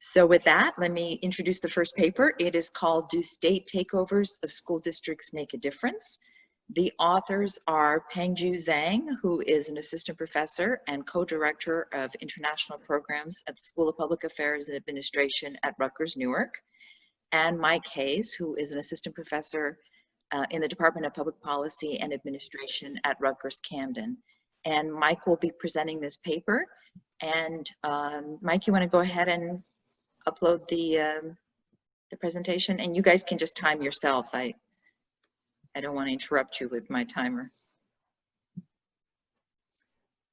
So with that, let me introduce the first paper. It is called "Do State Takeovers of School Districts Make a Difference?" The authors are Pengju Zhang, who is an assistant professor and co-director of international programs at the School of Public Affairs and Administration at Rutgers, Newark, and Mike Hayes, who is an assistant professor in the Department of Public Policy and Administration at Rutgers, Camden. And Mike will be presenting this paper. And Mike, you want to go ahead and upload the presentation? And you guys can just time yourselves. I don't want to interrupt you with my timer.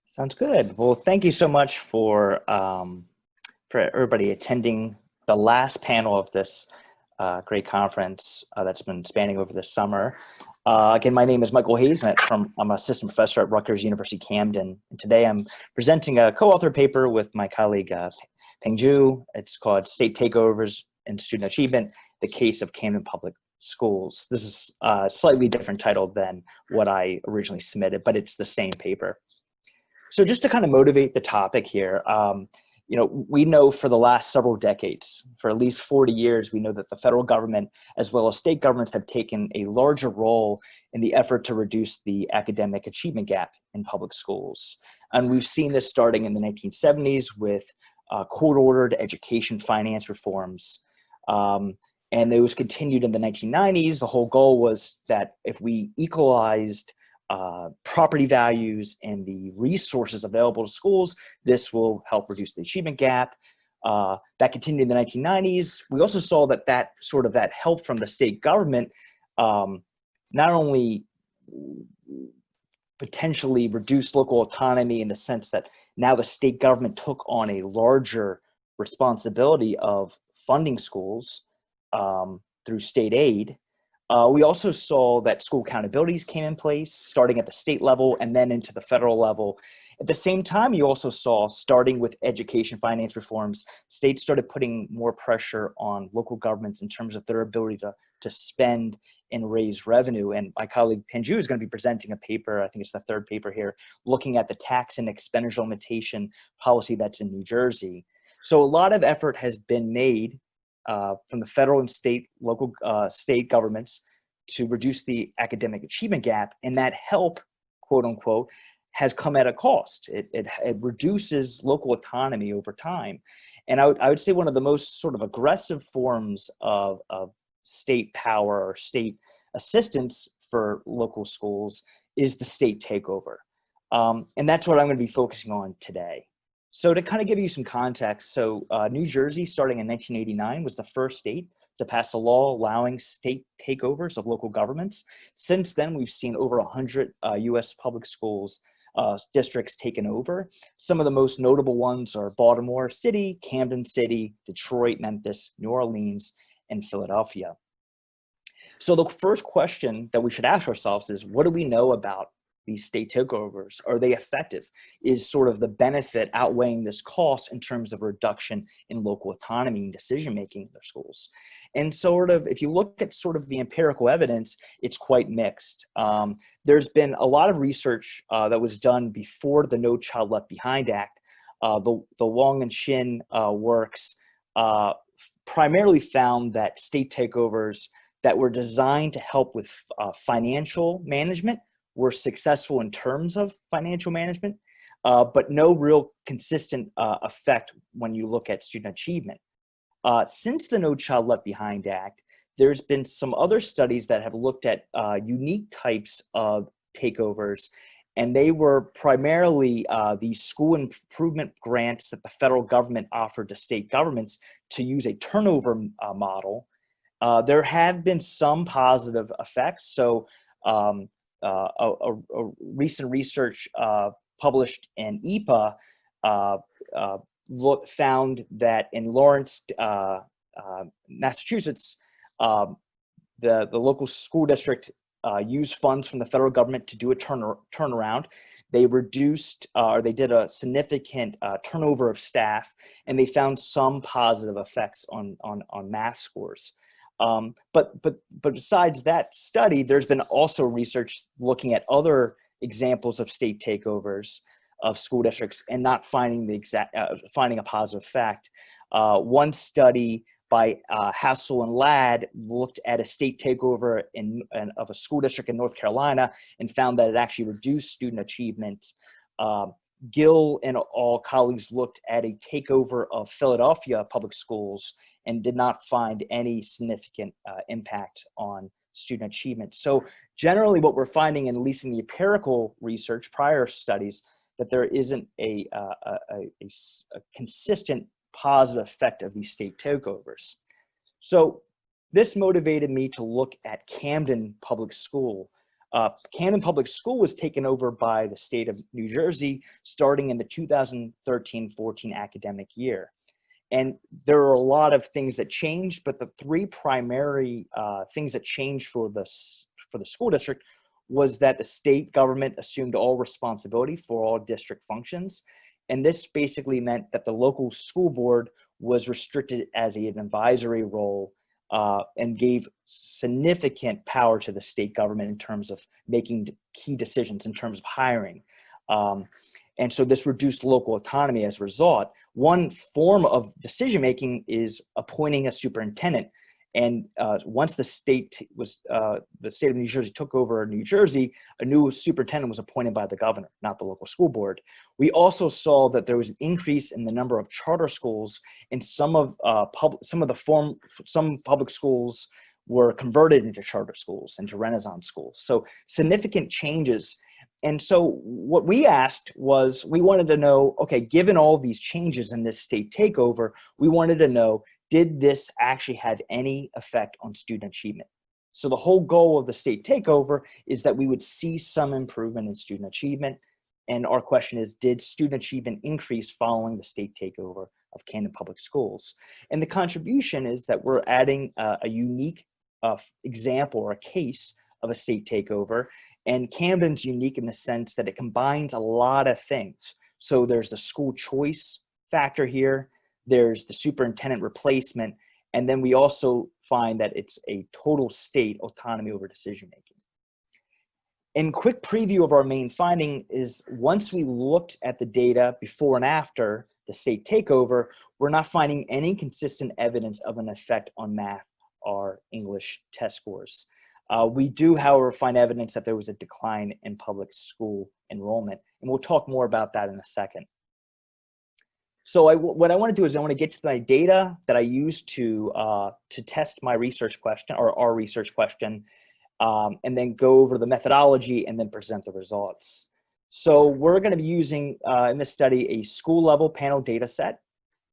Sounds good. Well, thank you so much for everybody attending the last panel of this great conference that's been spanning over the summer. Again, my name is Michael Hayes, and I'm an assistant professor at Rutgers University Camden. And today I'm presenting a co-authored paper with my colleague Pengju. It's called "State Takeovers and Student Achievement, the Case of Camden Public Schools." This is a slightly different title than what I originally submitted, but it's the same paper. So just to kind of motivate the topic here, you know, we know for the last several decades, for at least 40 years, we know that the federal government as well as state governments have taken a larger role in the effort to reduce the academic achievement gap in public schools. And we've seen this starting in the 1970s with court-ordered education finance reforms. And those continued in the 1990s. The whole goal was that if we equalized property values and the resources available to schools, this will help reduce the achievement gap. That continued in the 1990s. We also saw that that help from the state government not only potentially reduced local autonomy in the sense that now the state government took on a larger responsibility of funding schools through state aid. We also saw that school accountabilities came in place, starting at the state level and then into the federal level. At the same time, you also saw, starting with education finance reforms, states started putting more pressure on local governments in terms of their ability to spend and raise revenue. And my colleague Pengju is going to be presenting a paper, I think it's the third paper here, looking at the tax and expenditure limitation policy that's in New Jersey. So a lot of effort has been made from the federal and local state governments to reduce the academic achievement gap, and that help, quote unquote, has come at a cost. It reduces local autonomy over time. And I would say one of the most sort of aggressive forms of state power or state assistance for local schools is the state takeover. And that's what I'm going to be focusing on today. So to kind of give you some context, so New Jersey, starting in 1989, was the first state to pass a law allowing state takeovers of local governments. Since then, we've seen over 100 U.S. public schools districts taken over. Some of the most notable ones are Baltimore City, Camden City, Detroit, Memphis, New Orleans, and Philadelphia. So the first question that we should ask ourselves is, what do we know about these state takeovers? Are they effective? Is sort of the benefit outweighing this cost in terms of reduction in local autonomy and decision-making in their schools? And sort of, if you look at sort of the empirical evidence, it's quite mixed. There's been a lot of research that was done before the No Child Left Behind Act. The Wong and Shin works primarily found that state takeovers that were designed to help with financial management were successful in terms of financial management, but no real consistent effect when you look at student achievement. Since the No Child Left Behind Act, there's been some other studies that have looked at unique types of takeovers, and they were primarily the school improvement grants that the federal government offered to state governments to use a turnover model. There have been some positive effects. So a recent research published in EPA found that in Lawrence, Massachusetts, the local school district used funds from the federal government to do a turnaround. They reduced, or they did a significant turnover of staff, and they found some positive effects on math scores. But besides that study, there's been also research looking at other examples of state takeovers of school districts and not finding finding a positive effect. One study by Hassel and Ladd looked at a state takeover of a school district in North Carolina and found that it actually reduced student achievement. Gill and all colleagues looked at a takeover of Philadelphia public schools and did not find any significant impact on student achievement. So generally what we're finding, at least in the empirical research, prior studies, that there isn't a consistent positive effect of these state takeovers. So this motivated me to look at Camden Public School. Camden Public School was taken over by the state of New Jersey starting in the 2013-14 academic year. And there are a lot of things that changed, but the three primary things that changed for the school district was that the state government assumed all responsibility for all district functions. And this basically meant that the local school board was restricted as an advisory role and gave significant power to the state government in terms of making key decisions in terms of hiring. And so this reduced local autonomy as a result. One form of decision-making is appointing a superintendent. And once the state of New Jersey took over New Jersey, a new superintendent was appointed by the governor, not the local school board. We also saw that there was an increase in the number of charter schools, and some public schools were converted into charter schools, into Renaissance schools. So significant changes. And so what we asked was, we wanted to know, okay, given all these changes in this state takeover, we wanted to know, did this actually have any effect on student achievement? So the whole goal of the state takeover is that we would see some improvement in student achievement. And our question is, did student achievement increase following the state takeover of Camden Public Schools? And the contribution is that we're adding a unique example or a case of a state takeover. And Camden's unique in the sense that it combines a lot of things. So there's the school choice factor here. There's the superintendent replacement, and then we also find that it's a total state autonomy over decision-making. In quick preview of our main finding is, once we looked at the data before and after the state takeover, we're not finding any consistent evidence of an effect on math or English test scores. We do, however, find evidence that there was a decline in public school enrollment, and we'll talk more about that in a second. So what I want to do is I want to get to my data that I used to test my research question, or our research question, and then go over the methodology and then present the results. So we're going to be using in this study a school level panel data set,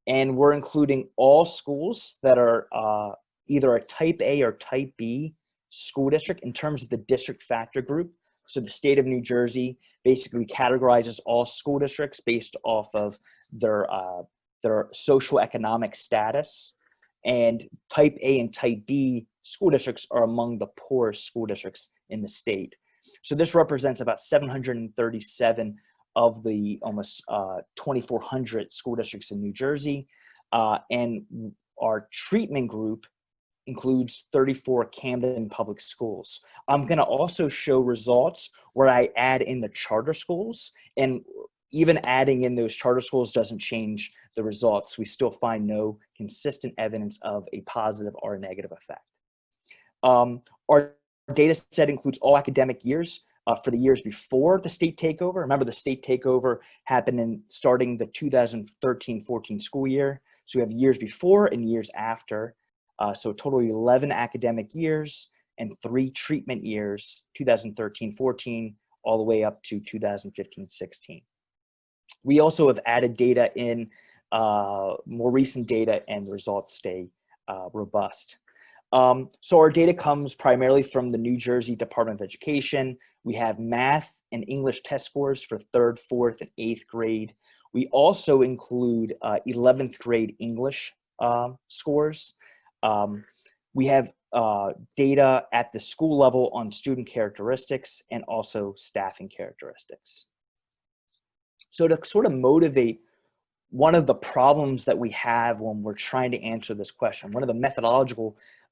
and we're including all schools that are either a type A or type B school district in terms of the district factor group. So the state of New Jersey basically categorizes all school districts based off of their socioeconomic status, and type A and type B school districts are among the poorest school districts in the state. So this represents about 737 of the almost 2,400 school districts in New Jersey, and our treatment group includes 34 Camden public schools. I'm going to also show results where I add in the charter schools, and even adding in those charter schools doesn't change the results. We still find no consistent evidence of a positive or a negative effect. Our data set includes all academic years for the years before the state takeover. Remember, the state takeover happened starting the 2013-14 school year. So we have years before and years after. So a total of 11 academic years and 3 treatment years, 2013-14, all the way up to 2015-16. We also have added data in, more recent data, and the results stay robust. So our data comes primarily from the New Jersey Department of Education. We have math and English test scores for 3rd, 4th, and 8th grade. We also include 11th grade English scores. We have data at the school level on student characteristics and also staffing characteristics. So to sort of motivate one of the problems that we have when we're trying to answer this question, one of the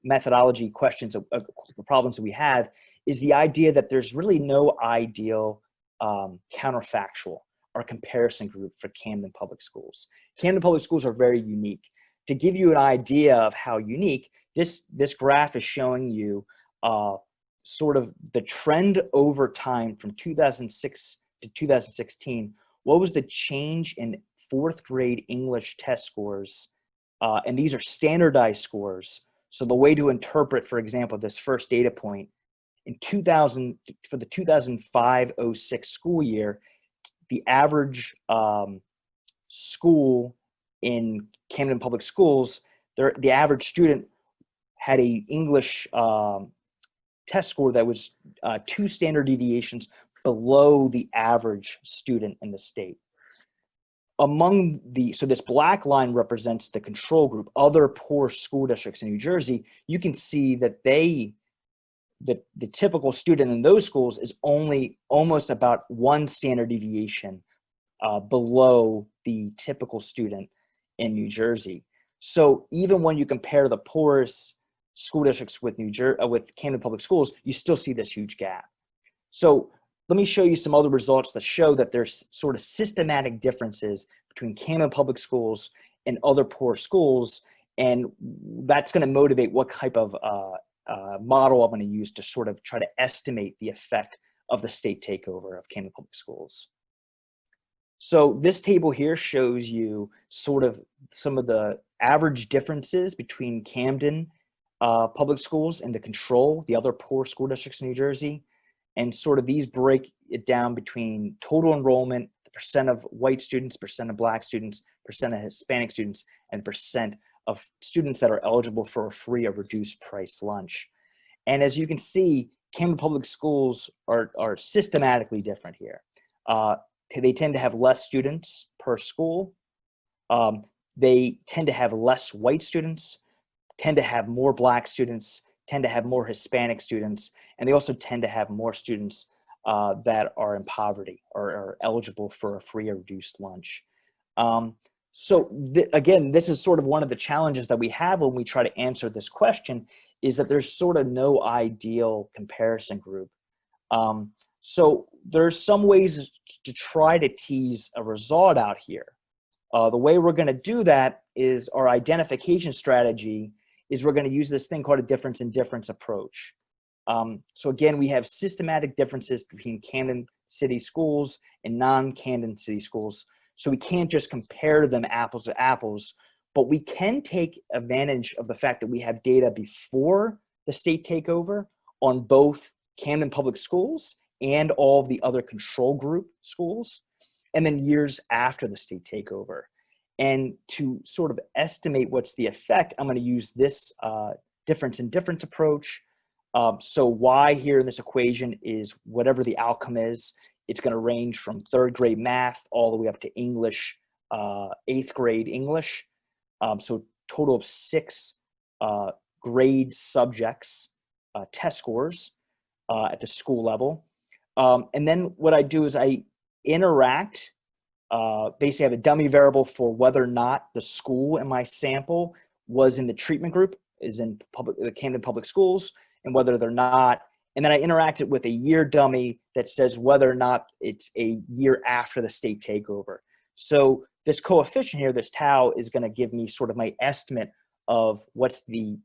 methodology questions, the problems that we have, is the idea that there's really no ideal counterfactual or comparison group for Camden Public Schools. Camden Public Schools are very unique. to give you an idea of how unique, this graph is showing you sort of the trend over time from 2006 to 2016. What was the change in fourth grade English test scores? And these are standardized scores. So the way to interpret, for example, this first data point, in 2000, for the 2005-06 school year, the average school in Camden Public Schools, the average student had a English test score that was 2 standard deviations below the average student in the state. Among the, so this black line represents the control group, other poor school districts in New Jersey. You can see that the typical student in those schools is only almost about 1 standard deviation below the typical student in New Jersey. So even when you compare the poorest school districts with with Camden Public Schools, you still see this huge gap. So let me show you some other results that show that there's sort of systematic differences between Camden Public Schools and other poor schools, and that's going to motivate what type of model I'm going to use to sort of try to estimate the effect of the state takeover of Camden Public Schools. So this table here shows you sort of some of the average differences between Camden Public Schools and the control, the other poor school districts in New Jersey. And sort of these break it down between total enrollment, the percent of white students, percent of black students, percent of Hispanic students, and percent of students that are eligible for a free or reduced price lunch. And as you can see, Camden Public Schools are systematically different here. They tend to have less students per school. They tend to have less white students, tend to have more black students, tend to have more Hispanic students, and they also tend to have more students that are in poverty or are eligible for a free or reduced lunch. Again, this is sort of one of the challenges that we have when we try to answer this question, is that there's sort of no ideal comparison group. So there's some ways to try to tease a result out here. The way we're going to do that is our identification strategy is we're going to use this thing called a difference in difference approach. So again, we have systematic differences between Camden City schools and non-Camden City schools. So we can't just compare them apples to apples, but we can take advantage of the fact that we have data before the state takeover on both Camden Public Schools and all of the other control group schools, and then years after the state takeover. And to sort of estimate what's the effect, I'm going to use this difference in difference approach. So Y here in this equation is whatever the outcome is. It's going to range from 3rd grade math all the way up to English, 8th grade English. So total of 6 grade subjects, test scores at the school level. And then what I do is I interact, basically I have a dummy variable for whether or not the school in my sample was in the treatment group, is in the Camden Public Schools, and whether they're not. And then I interact it with a year dummy that says whether or not it's a year after the state takeover. So this coefficient here, this tau, is going to give me sort of my estimate of what's the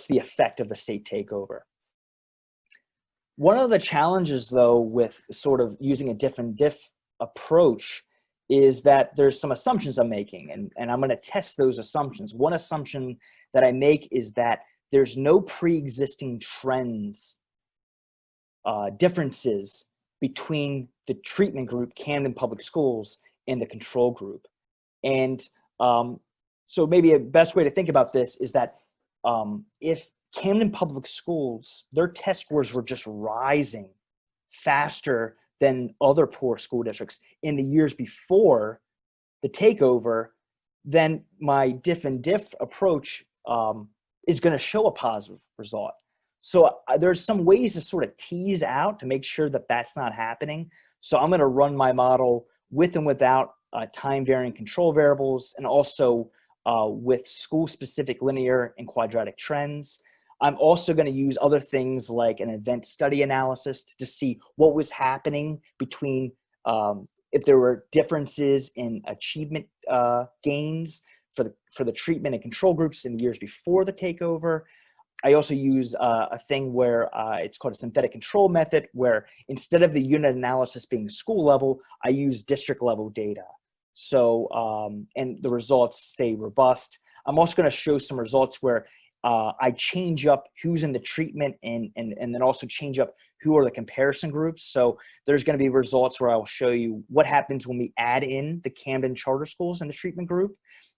effect of the state takeover. One of the challenges, though, with sort of using a different approach is that there's some assumptions I'm making, and I'm going to test those assumptions. One assumption that I make is that there's no pre-existing trends, differences between the treatment group, Camden Public Schools, and the control group. And so maybe a best way to think about this is that if Camden Public Schools, their test scores were just rising faster than other poor school districts in the years before the takeover, then my diff and diff approach is going to show a positive result. So there's some ways to sort of tease out to make sure that that's not happening. So I'm going to run my model with and without time varying control variables, and also with school-specific linear and quadratic trends. I'm also going to use other things like an event study analysis to see what was happening between if there were differences in achievement gains for the treatment and control groups in the years before the takeover. I also use a thing where it's called a synthetic control method, where instead of the unit analysis being school level, I use district level data. So, and the results stay robust. I'm also going to show some results where I change up who's in the treatment and then also change up who are the comparison groups. So there's going to be results where I will show you what happens when we add in the Camden charter schools in the treatment group.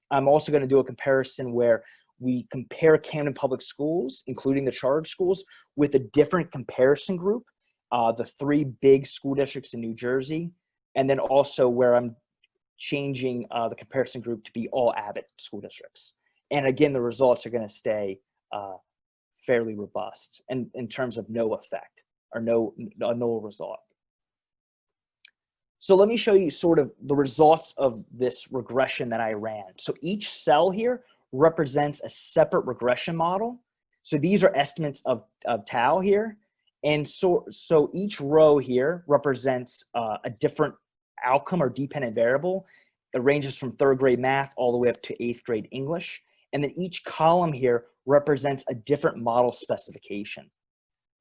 I'm also going to do a comparison where we compare Camden Public Schools, including the charter schools, with a different comparison group, the 3 big school districts in New Jersey, and then also where I'm changing the comparison group to be all Abbott school districts. And again, the results are going to stay fairly robust and in terms of no effect or no result. So let me show you sort of the results of this regression that I ran. So each cell here represents a separate regression model. So these are estimates of tau here. And so each row here represents a different outcome or dependent variable. It ranges from 3rd grade math all the way up to 8th grade English. And then each column here represents a different model specification.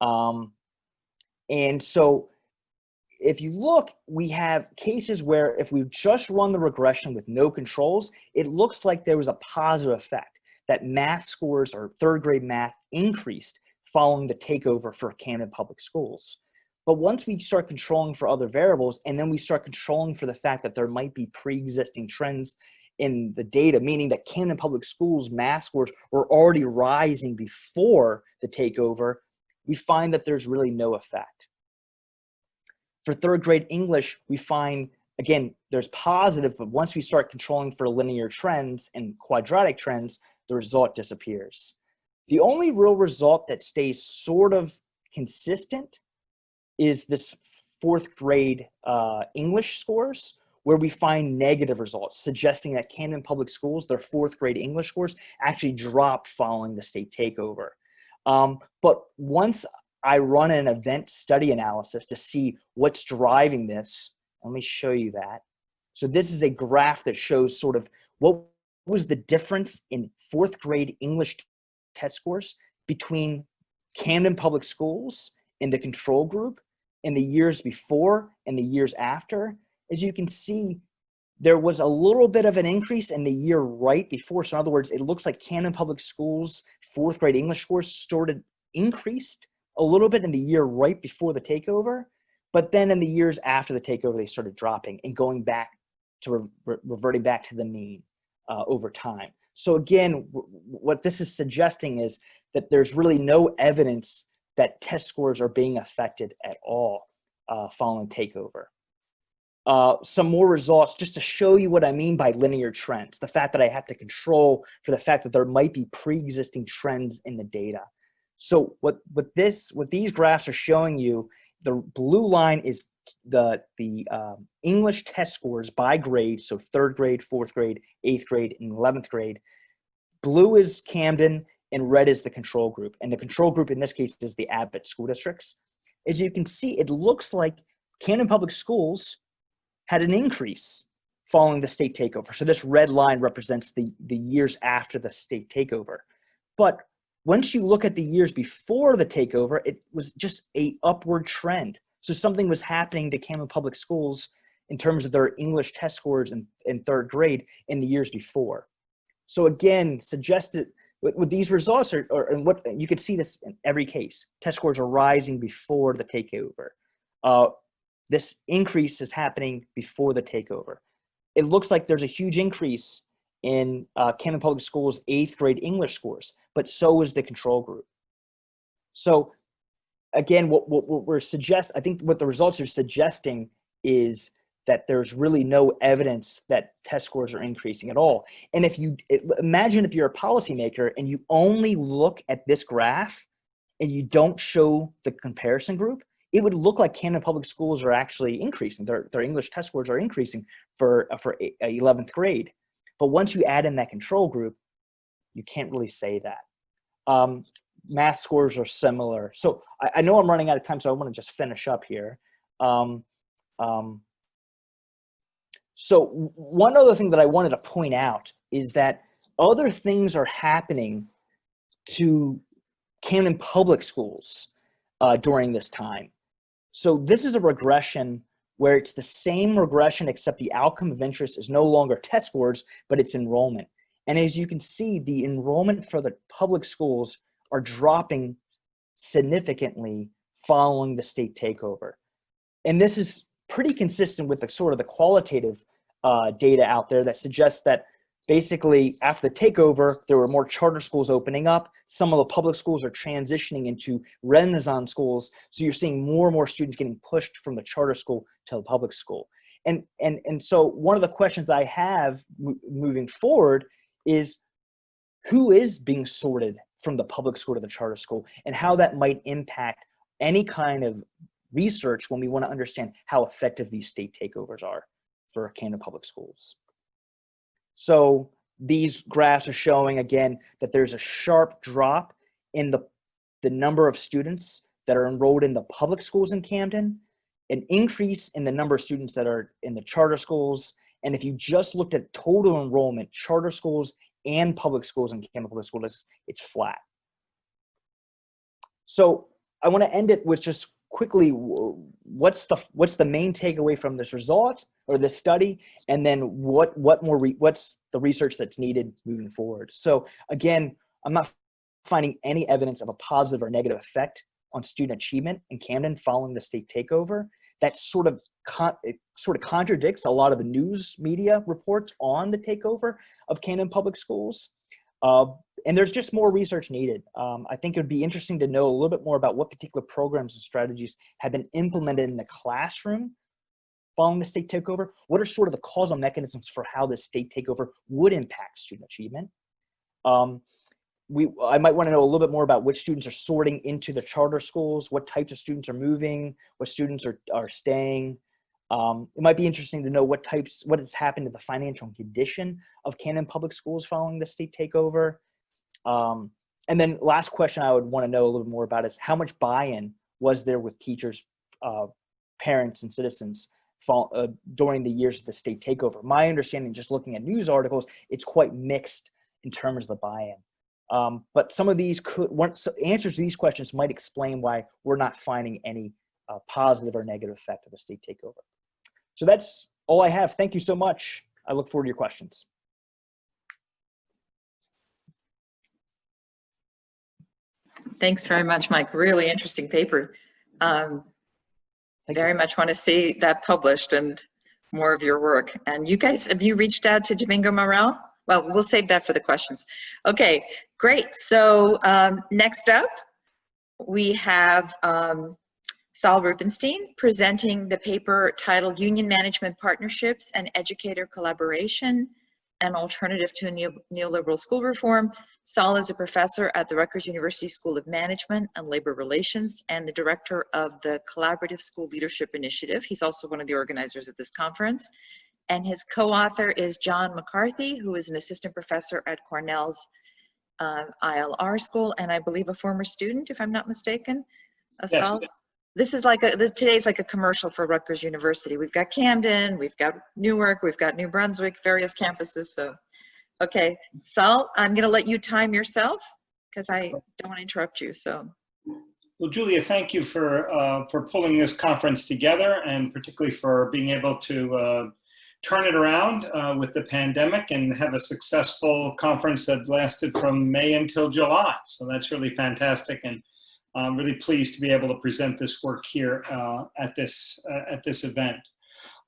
And so if you look, we have cases where if we just run the regression with no controls, it looks like there was a positive effect, that math scores or 3rd grade math increased following the takeover for Camden Public Schools. But once we start controlling for other variables, and then we start controlling for the fact that there might be pre-existing trends in the data, meaning that Camden Public Schools math scores were already rising before the takeover, we find that there's really no effect. For 3rd grade English, we find, again, there's positive, but once we start controlling for linear trends and quadratic trends, the result disappears. The only real result that stays sort of consistent is this 4th grade English scores, where we find negative results, suggesting that Camden Public Schools, their 4th grade English scores, actually dropped following the state takeover. But once I run an event study analysis to see what's driving this, let me show you that. So this is a graph that shows sort of what was the difference in 4th grade English test scores between Camden Public Schools in the control group in the years before and the years after. As you can see, there was a little bit of an increase in the year right before. So in other words, it looks like Camden Public Schools 4th grade English scores increased a little bit in the year right before the takeover, but then in the years after the takeover, they started dropping and going back to reverting back to the mean over time. So again, what this is suggesting is that there's really no evidence that test scores are being affected at all following takeover. Some more results just to show you what I mean by linear trends, the fact that I have to control for the fact that there might be pre-existing trends in the data. So what these graphs are showing you, the blue line is the English test scores by grade, so 3rd grade, 4th grade, 8th grade, and 11th grade. Blue is Camden, and red is the control group. And the control group in this case is the Abbott school districts. As you can see, it looks like Camden Public Schools had an increase following the state takeover. So this red line represents the years after the state takeover. But once you look at the years before the takeover, it was just an upward trend. So something was happening to Camden Public Schools in terms of their English test scores in 3rd grade in the years before. So again, suggested with these results, and what you could see this in every case, test scores are rising before the takeover. This increase is happening before the takeover. It looks like there's a huge increase in Camden Public Schools 8th grade English scores, but so is the control group. So again, what we're I think what the results are suggesting is that there's really no evidence that test scores are increasing at all. And imagine if you're a policymaker and you only look at this graph and you don't show the comparison group, it would look like Camden Public Schools are actually increasing. Their English test scores are increasing for 11th grade. But once you add in that control group, you can't really say that. Math scores are similar. So I know I'm running out of time, so I want to just finish up here. So one other thing that I wanted to point out is that other things are happening to Camden Public Schools during this time. So this is a regression where it's the same regression, except the outcome of interest is no longer test scores, but it's enrollment. And as you can see, the enrollment for the public schools are dropping significantly following the state takeover. And this is pretty consistent with the sort of the qualitative data out there that suggests that basically after the takeover, there were more charter schools opening up. Some of the public schools are transitioning into Renaissance schools. So you're seeing more and more students getting pushed from the charter school to the public school. And so one of the questions I have moving forward is, who is being sorted from the public school to the charter school, and how that might impact any kind of research when we want to understand how effective these state takeovers are for Camden Public Schools. So these graphs are showing, again, that there's a sharp drop in the number of students that are enrolled in the public schools in Camden, an increase in the number of students that are in the charter schools. And if you just looked at total enrollment, charter schools and public schools in Camden Public Schools, it's flat. So I want to end it with just quickly, what's the main takeaway from this result or this study, and then what's the research that's needed moving forward. So again, I'm not finding any evidence of a positive or negative effect on student achievement in Camden following the state takeover. That sort of contradicts a lot of the news media reports on the takeover of Camden Public Schools. And there's just more research needed. I think it would be interesting to know a little bit more about what particular programs and strategies have been implemented in the classroom following the state takeover. What are sort of the causal mechanisms for how the state takeover would impact student achievement? I might want to know a little bit more about which students are sorting into the charter schools, what types of students are moving, what students are staying. It might be interesting to know what has happened to the financial condition of Camden Public Schools following the state takeover. And then last question I would want to know a little more about is how much buy-in was there with teachers, parents, and citizens during the years of the state takeover? My understanding, just looking at news articles, it's quite mixed in terms of the buy-in. But some of these answers to these questions might explain why we're not finding any positive or negative effect of the state takeover. So that's all I have. Thank you so much. I look forward to your questions. Thanks very much, Mike. Really interesting paper. Very much want to see that published and more of your work. And you guys, have you reached out to Domingo Morel? Well, we'll save that for the questions. Okay, great. So next up, we have Saul Rubinstein presenting the paper titled Union Management Partnerships and Educator Collaboration, an Alternative to Neoliberal School Reform. Saul is a professor at the Rutgers University School of Management and Labor Relations and the director of the Collaborative School Leadership Initiative. He's also one of the organizers of this conference. And his co-author is John McCarthy, who is an assistant professor at Cornell's ILR school, and I believe a former student, if I'm not mistaken, of Yes. Saul's. This is like today's like a commercial for Rutgers University. We've got Camden, we've got Newark, we've got New Brunswick, various campuses. So, okay, Saul, I'm going to let you time yourself because I don't want to interrupt you. So, well, Julia, thank you for pulling this conference together, and particularly for being able to turn it around with the pandemic and have a successful conference that lasted from May until July. So that's really fantastic, and I'm really pleased to be able to present this work here at this event.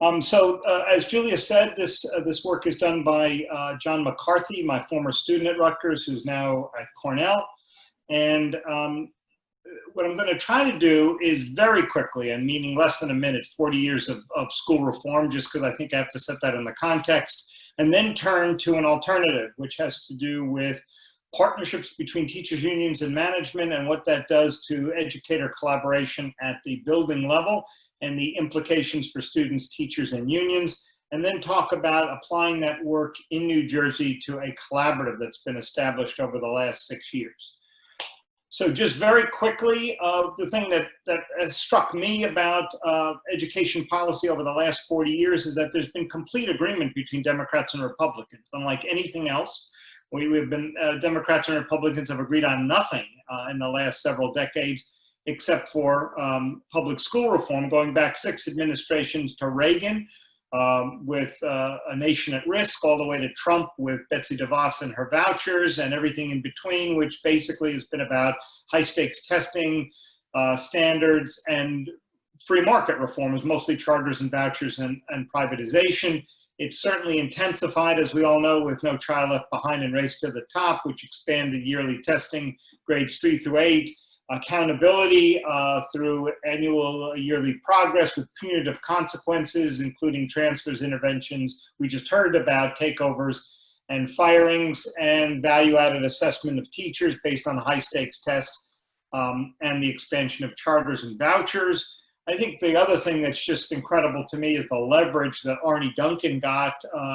As Julia said, this work is done by John McCarthy, my former student at Rutgers, who's now at Cornell. And what I'm going to try to do is very quickly, and meaning less than a minute, 40 years of school reform, just because I think I have to set that in the context, and then turn to an alternative, which has to do with partnerships between teachers, unions, and management, and what that does to educator collaboration at the building level, and the implications for students, teachers, and unions, and then talk about applying that work in New Jersey to a collaborative that's been established over the last 6 years. So just very quickly, the thing that has struck me about education policy over the last 40 years is that there's been complete agreement between Democrats and Republicans. Unlike anything else, Democrats and Republicans have agreed on nothing in the last several decades, except for public school reform, going back 6 administrations to Reagan, with A Nation at Risk, all the way to Trump with Betsy DeVos and her vouchers, and everything in between, which basically has been about high stakes testing standards and free market reforms, mostly charters and vouchers and privatization. It's certainly intensified, as we all know, with No Child Left Behind and Race to the Top, which expanded yearly testing, grades 3 through 8, accountability through annual yearly progress with punitive consequences, including transfers, interventions. We just heard about takeovers and firings, and value-added assessment of teachers based on high-stakes tests, and the expansion of charters and vouchers. I think the other thing that's just incredible to me is the leverage that Arne Duncan got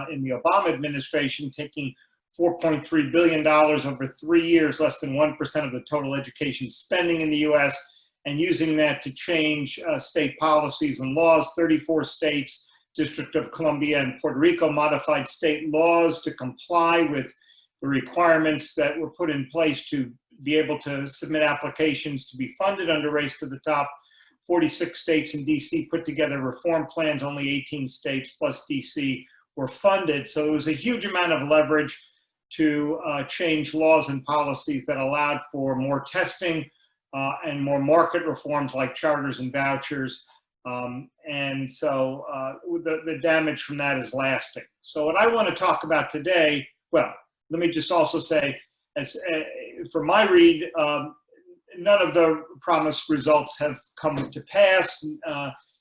in the Obama administration, taking $4.3 billion over 3 years, less than 1% of the total education spending in the US, and using that to change state policies and laws. 34 states, District of Columbia and Puerto Rico, modified state laws to comply with the requirements that were put in place to be able to submit applications to be funded under Race to the Top. 46 states and DC put together reform plans. Only 18 states plus DC were funded. So there was a huge amount of leverage to change laws and policies that allowed for more testing and more market reforms like charters and vouchers. And so the damage from that is lasting. So what I want to talk about today, well, let me just also say, for my read, none of the promised results have come to pass.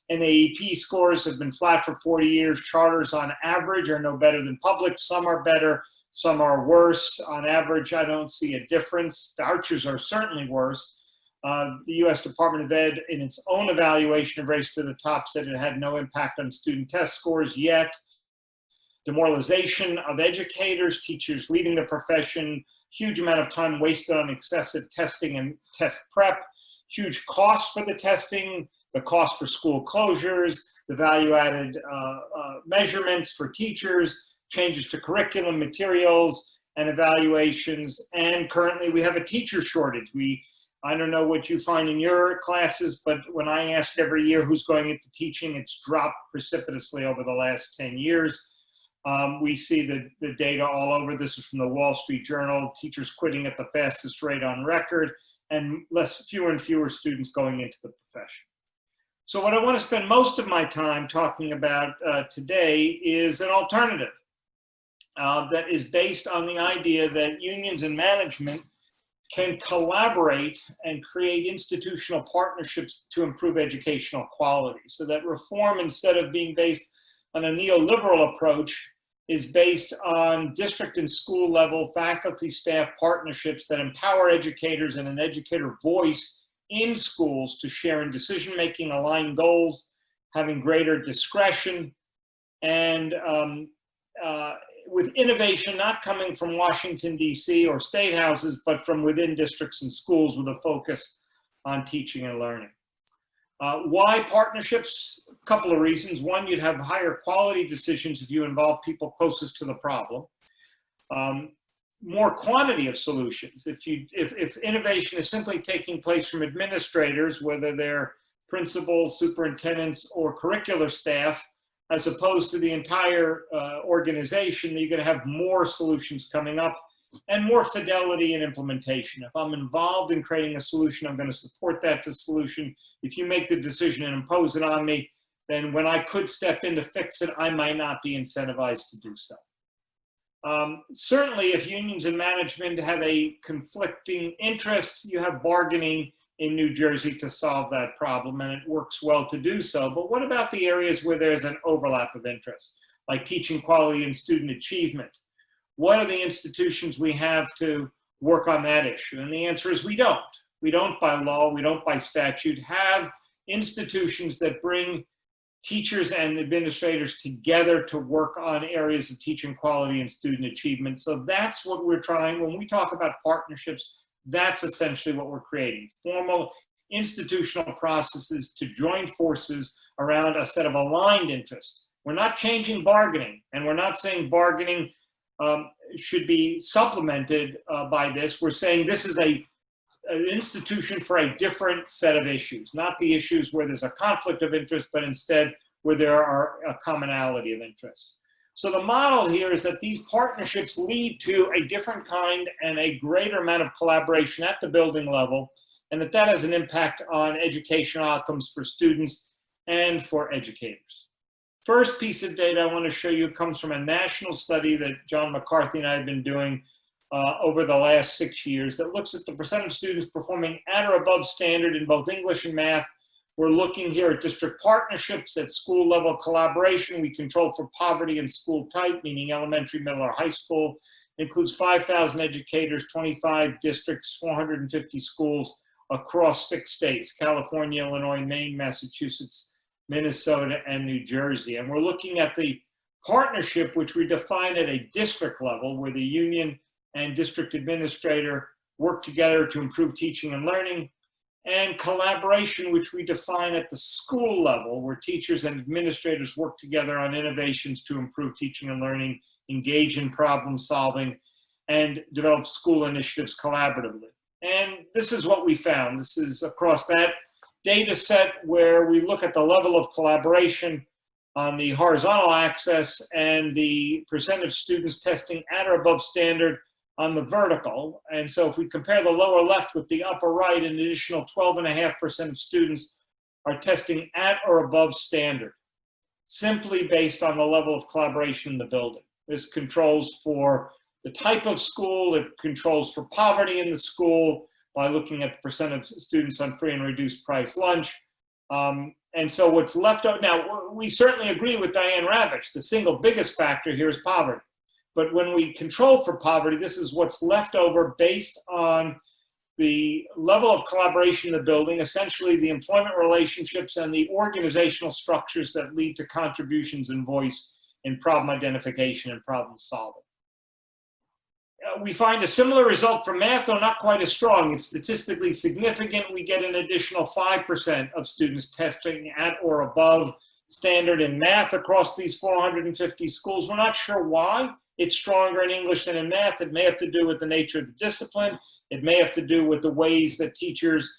NAEP scores have been flat for 40 years. Charters on average are no better than public. Some are better, some are worse. On average, I don't see a difference. Vouchers are certainly worse. The US Department of Ed, in its own evaluation of Race to the Top, said it had no impact on student test scores yet. Demoralization of educators, teachers leaving the profession, huge amount of time wasted on excessive testing and test prep, huge costs for the testing, the cost for school closures, the value-added measurements for teachers, changes to curriculum, materials, and evaluations. And currently we have a teacher shortage. I don't know what you find in your classes, but when I ask every year who's going into teaching, it's dropped precipitously over the last 10 years. We see the data all over. This is from the Wall Street Journal. Teachers quitting at the fastest rate on record, and fewer and fewer students going into the profession. So what I want to spend most of my time talking about today is an alternative that is based on the idea that unions and management can collaborate and create institutional partnerships to improve educational quality, so that reform, instead of being based on a neoliberal approach, is based on district and school level faculty staff partnerships that empower educators and an educator voice in schools to share in decision-making, align goals, having greater discretion, and with innovation not coming from Washington, D.C. or state houses, but from within districts and schools with a focus on teaching and learning. Why partnerships? A couple of reasons. One, you'd have higher quality decisions if you involve people closest to the problem. More quantity of solutions. If innovation is simply taking place from administrators, whether they're principals, superintendents, or curricular staff, as opposed to the entire organization, you're going to have more solutions coming up and more fidelity in implementation. If I'm involved in creating a solution, I'm going to support that solution. If you make the decision and impose it on me, then when I could step in to fix it, I might not be incentivized to do so. Certainly, if unions and management have a conflicting interest, you have bargaining in New Jersey to solve that problem, and it works well to do so. But what about the areas where there's an overlap of interest, like teaching quality and student achievement? What are the institutions we have to work on that issue? And the answer is we don't. We don't by law, we don't by statute have institutions that bring teachers and administrators together to work on areas of teaching quality and student achievement. So that's what we're trying. When we talk about partnerships, That's essentially what we're creating. Formal institutional processes to join forces around a set of aligned interests. We're not changing bargaining, and we're not saying bargaining should be supplemented by this. We're saying this is an institution for a different set of issues, not the issues where there's a conflict of interest, but instead where there are a commonality of interest. So the model here is that these partnerships lead to a different kind and a greater amount of collaboration at the building level, and that has an impact on educational outcomes for students and for educators. First piece of data I want to show you comes from a national study that John McCarthy and I have been doing over the last 6 years that looks at the percent of students performing at or above standard in both English and math. We're looking here at district partnerships, at school level collaboration. We control for poverty and school type, meaning elementary, middle, or high school. It includes 5,000 educators, 25 districts, 450 schools across 6 states, California, Illinois, Maine, Massachusetts, Minnesota, and New Jersey. And we're looking at the partnership, which we define at a district level, where the union and district administrator work together to improve teaching and learning, and collaboration, which we define at the school level, where teachers and administrators work together on innovations to improve teaching and learning, engage in problem solving, and develop school initiatives collaboratively. And this is what we found. This is across that data set where we look at the level of collaboration on the horizontal axis and the percent of students testing at or above standard on the vertical. And so if we compare the lower left with the upper right, an additional 12.5% of students are testing at or above standard, simply based on the level of collaboration in the building. This controls for the type of school, it controls for poverty in the school by looking at the percent of students on free and reduced price lunch. And so what's left out, now we certainly agree with Diane Ravitch, the single biggest factor here is poverty. But when we control for poverty, this is what's left over based on the level of collaboration in the building, essentially the employment relationships and the organizational structures that lead to contributions and voice in problem identification and problem solving. We find a similar result for math, though not quite as strong. It's statistically significant. We get an additional 5% of students testing at or above standard in math across these 450 schools. We're not sure why. It's stronger in English than in math. It may have to do with the nature of the discipline. It may have to do with the ways that teachers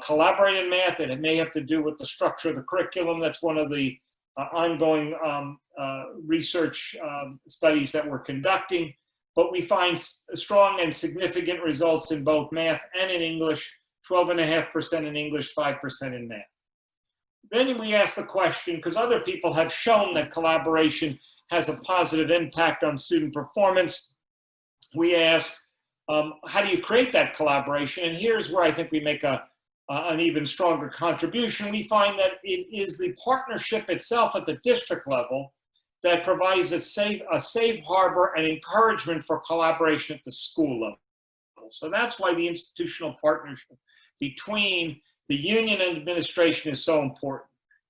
collaborate in math, and it may have to do with the structure of the curriculum. That's one of the ongoing research studies that we're conducting. But we find strong and significant results in both math and in English, 12.5% in English, 5% in math. Then we ask the question, because other people have shown that collaboration has a positive impact on student performance. We ask, how do you create that collaboration? And here's where I think we make an even stronger contribution. We find that it is the partnership itself at the district level that provides a safe harbor and encouragement for collaboration at the school level. So that's why the institutional partnership between the union and administration is so important.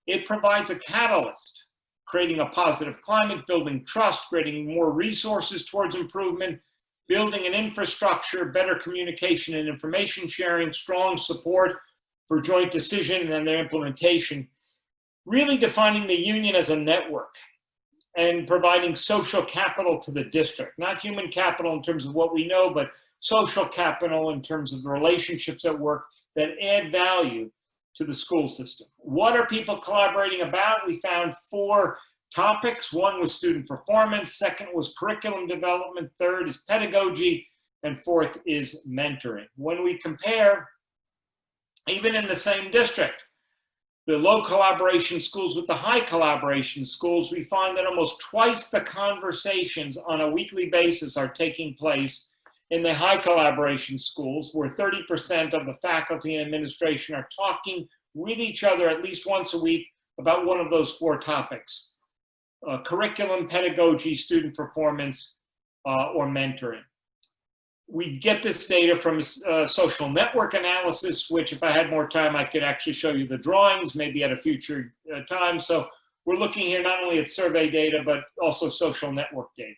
It provides a catalyst, creating a positive climate, building trust, creating more resources towards improvement, building an infrastructure, better communication and information sharing, strong support for joint decision and their implementation, really defining the union as a network and providing social capital to the district, not human capital in terms of what we know, but social capital in terms of the relationships at work that add value to the school system. What are people collaborating about? We found 4 topics. One was student performance, second was curriculum development, third is pedagogy, and fourth is mentoring. When we compare, even in the same district, the low collaboration schools with the high collaboration schools, we find that almost twice the conversations on a weekly basis are taking place in the high collaboration schools, where 30% of the faculty and administration are talking with each other at least once a week about one of those 4 topics: curriculum, pedagogy, student performance, or mentoring. We get this data from social network analysis, which if I had more time, I could actually show you the drawings, maybe at a future time. So we're looking here not only at survey data, but also social network data.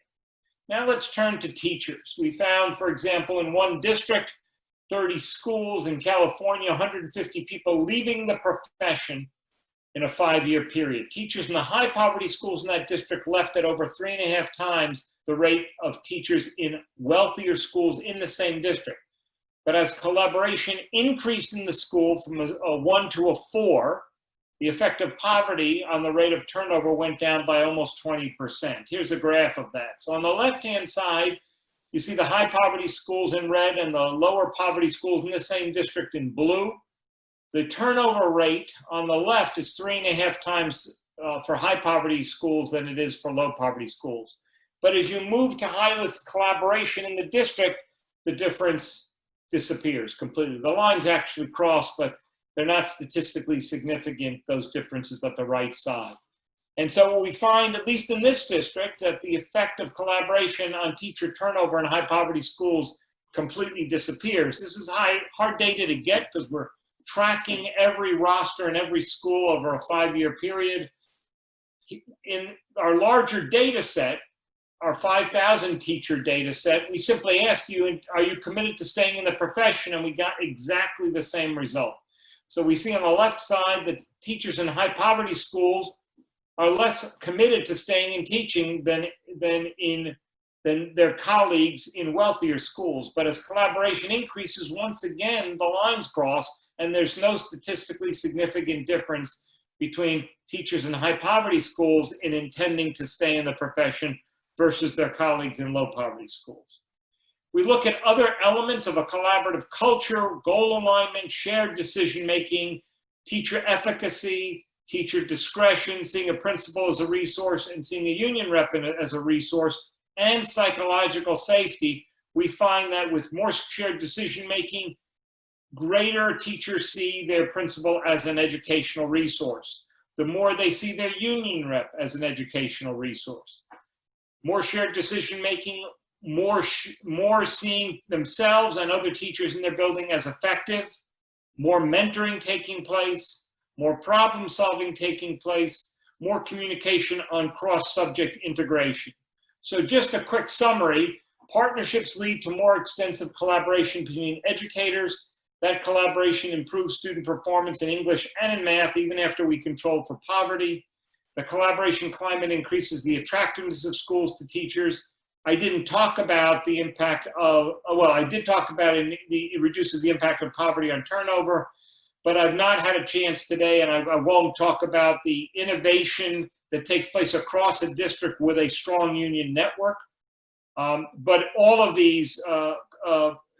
Now let's turn to teachers. We found, for example, in one district, 30 schools in California, 150 people leaving the profession in a 5-year period. Teachers in the high poverty schools in that district left at over 3.5 times the rate of teachers in wealthier schools in the same district. But as collaboration increased in the school from a 1 to a 4, the effect of poverty on the rate of turnover went down by almost 20%. Here's a graph of that. So on the left-hand side, you see the high poverty schools in red and the lower poverty schools in the same district in blue. The turnover rate on the left is 3.5 times for high poverty schools than it is for low poverty schools. But as you move to high-risk collaboration in the district, the difference disappears completely. The lines actually cross, but they're not statistically significant, those differences at the right side. And so what we find, at least in this district, that the effect of collaboration on teacher turnover in high poverty schools completely disappears. This is hard data to get because we're tracking every roster in every school over a 5-year period. In our larger data set, our 5,000 teacher data set, we simply asked you, are you committed to staying in the profession? And we got exactly the same result. So we see on the left side that teachers in high poverty schools are less committed to staying in teaching than their colleagues in wealthier schools. But as collaboration increases, once again, the lines cross, and there's no statistically significant difference between teachers in high poverty schools in intending to stay in the profession versus their colleagues in low poverty schools. We look at other elements of a collaborative culture: goal alignment, shared decision-making, teacher efficacy, teacher discretion, seeing a principal as a resource and seeing a union rep as a resource, and psychological safety. We find that with more shared decision-making, greater teachers see their principal as an educational resource. The more they see their union rep as an educational resource. More shared decision-making, more seeing themselves and other teachers in their building as effective, more mentoring taking place, more problem solving taking place, more communication on cross-subject integration. So just a quick summary: partnerships lead to more extensive collaboration between educators. That collaboration improves student performance in English and in math, even after we control for poverty. The collaboration climate increases the attractiveness of schools to teachers. I didn't talk about the impact of, well, I did talk about it, it reduces the impact of poverty on turnover, but I've not had a chance today, and I won't talk about the innovation that takes place across a district with a strong union network. But all of these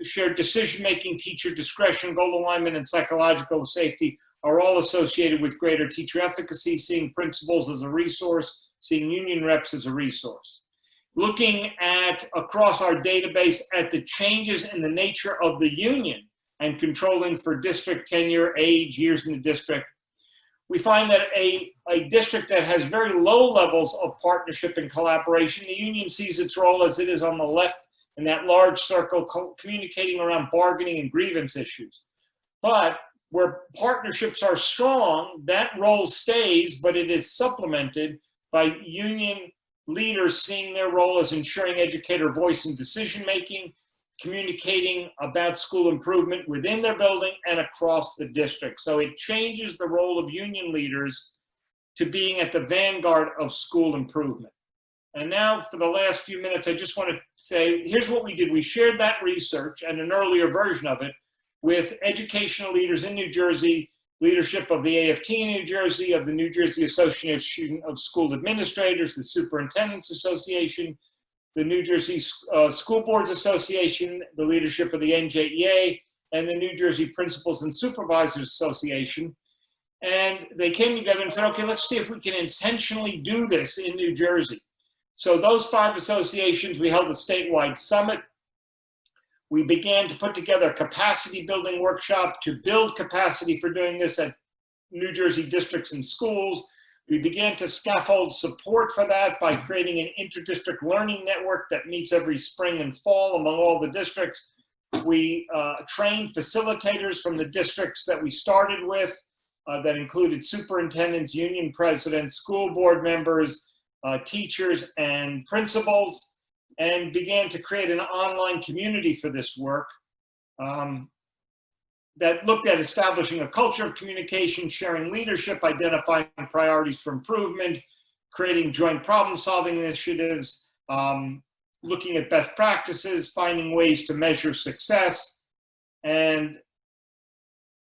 shared decision-making, teacher discretion, goal alignment, and psychological safety are all associated with greater teacher efficacy, seeing principals as a resource, seeing union reps as a resource. Looking at, across our database, at the changes in the nature of the union and controlling for district tenure, age, years in the district, we find that a district that has very low levels of partnership and collaboration, the union sees its role as it is on the left in that large circle, communicating around bargaining and grievance issues. But where partnerships are strong, that role stays, but it is supplemented by union leaders seeing their role as ensuring educator voice in decision-making, communicating about school improvement within their building and across the district. So it changes the role of union leaders to being at the vanguard of school improvement. And now for the last few minutes, I just want to say, here's what we did. We shared that research and an earlier version of it with educational leaders in New Jersey, leadership of the AFT in New Jersey, of the New Jersey Association of School Administrators, the Superintendents Association, the New Jersey School Boards Association, the leadership of the NJEA, and the New Jersey Principals and Supervisors Association. And they came together and said, okay, let's see if we can intentionally do this in New Jersey. So those 5 associations, we held a statewide summit. We began to put together a capacity building workshop to build capacity for doing this at New Jersey districts and schools. We began to scaffold support for that by creating an inter-district learning network that meets every spring and fall among all the districts. We trained facilitators from the districts that we started with that included superintendents, union presidents, school board members, teachers, and principals, and began to create an online community for this work. that looked at establishing a culture of communication, sharing leadership, identifying priorities for improvement, creating joint problem-solving initiatives, looking at best practices, finding ways to measure success. And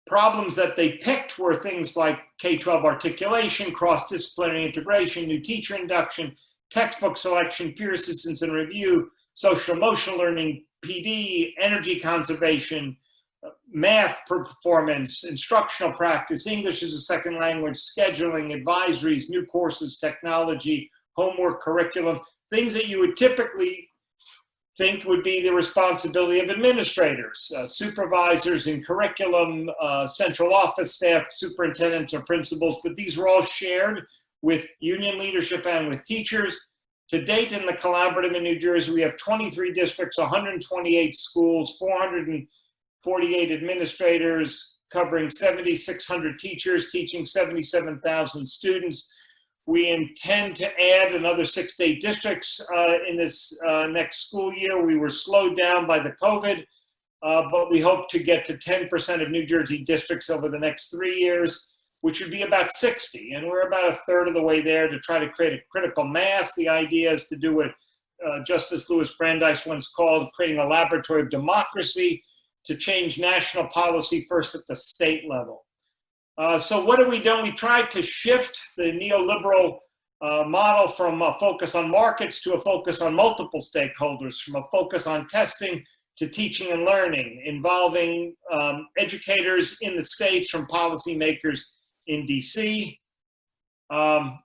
problems that they picked were things like K-12 articulation, cross-disciplinary integration, new teacher induction, textbook selection, peer assistance and review, social emotional learning, PD, energy conservation, math performance, instructional practice, English as a second language, scheduling, advisories, new courses, technology, homework, curriculum, things that you would typically think would be the responsibility of administrators, supervisors in curriculum, central office staff, superintendents or principals, but these were all shared with union leadership and with teachers. To date in the collaborative in New Jersey, we have 23 districts, 128 schools, 448 administrators, covering 7,600 teachers, teaching 77,000 students. We intend to add another 6 to 8 districts in this next school year. We were slowed down by the COVID, but we hope to get to 10% of New Jersey districts over the next 3 years, which would be about 60. And we're about a third of the way there to try to create a critical mass. The idea is to do what Justice Louis Brandeis once called creating a laboratory of democracy to change national policy first at the state level. So what have we done? We tried to shift the neoliberal model from a focus on markets to a focus on multiple stakeholders, from a focus on testing to teaching and learning, involving educators in the states from policymakers in DC.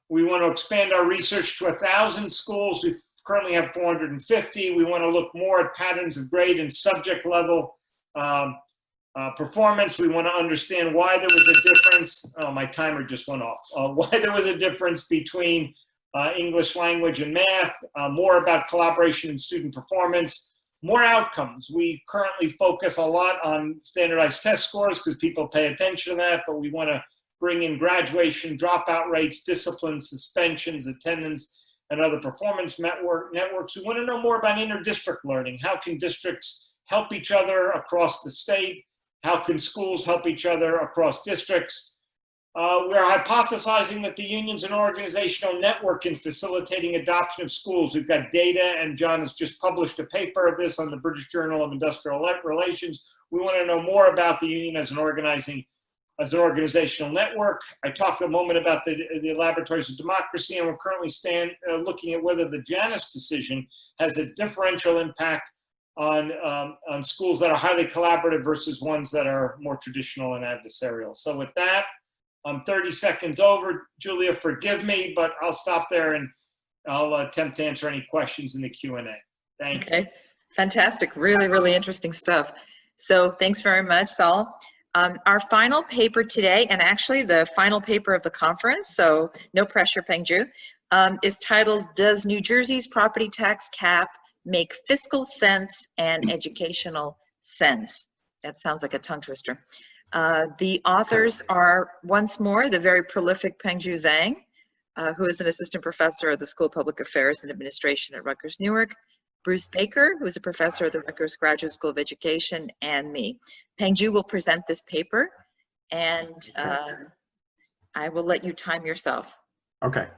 We want to expand our research to 1,000 schools. We currently have 450. We want to look more at patterns of grade and subject level performance. We want to understand why there was a difference. Oh, my timer just went off. Why there was a difference between English language and math, more about collaboration and student performance, more outcomes. We currently focus a lot on standardized test scores because people pay attention to that, but we want to bring in graduation, dropout rates, discipline, suspensions, attendance, and other performance networks. We want to know more about inter-district learning. How can districts help each other across the state? How can schools help each other across districts? We're hypothesizing that the union's an organizational network in facilitating adoption of schools. We've got data, and John has just published a paper of this on the British Journal of Industrial Relations. We want to know more about the union as an organizational network. I talked a moment about the laboratories of democracy, and we're currently looking at whether the Janus decision has a differential impact on schools that are highly collaborative versus ones that are more traditional and adversarial. So with that, I'm 30 seconds over. Julia, forgive me, but I'll stop there and I'll attempt to answer any questions in the Q&A. Thank you. Okay, fantastic. Really, really interesting stuff. So thanks very much, Saul. Our final paper today, and actually the final paper of the conference, so no pressure, Pengju, is titled, Does New Jersey's Property Tax Cap Make Fiscal Sense and Educational Sense? That sounds like a tongue twister. The authors are, once more, the very prolific Pengju Zhang, who is an assistant professor of the School of Public Affairs and Administration at Rutgers, Newark, Bruce Baker, who is a professor at the Rutgers Graduate School of Education, and me. Pengju will present this paper, and I will let you time yourself. Okay.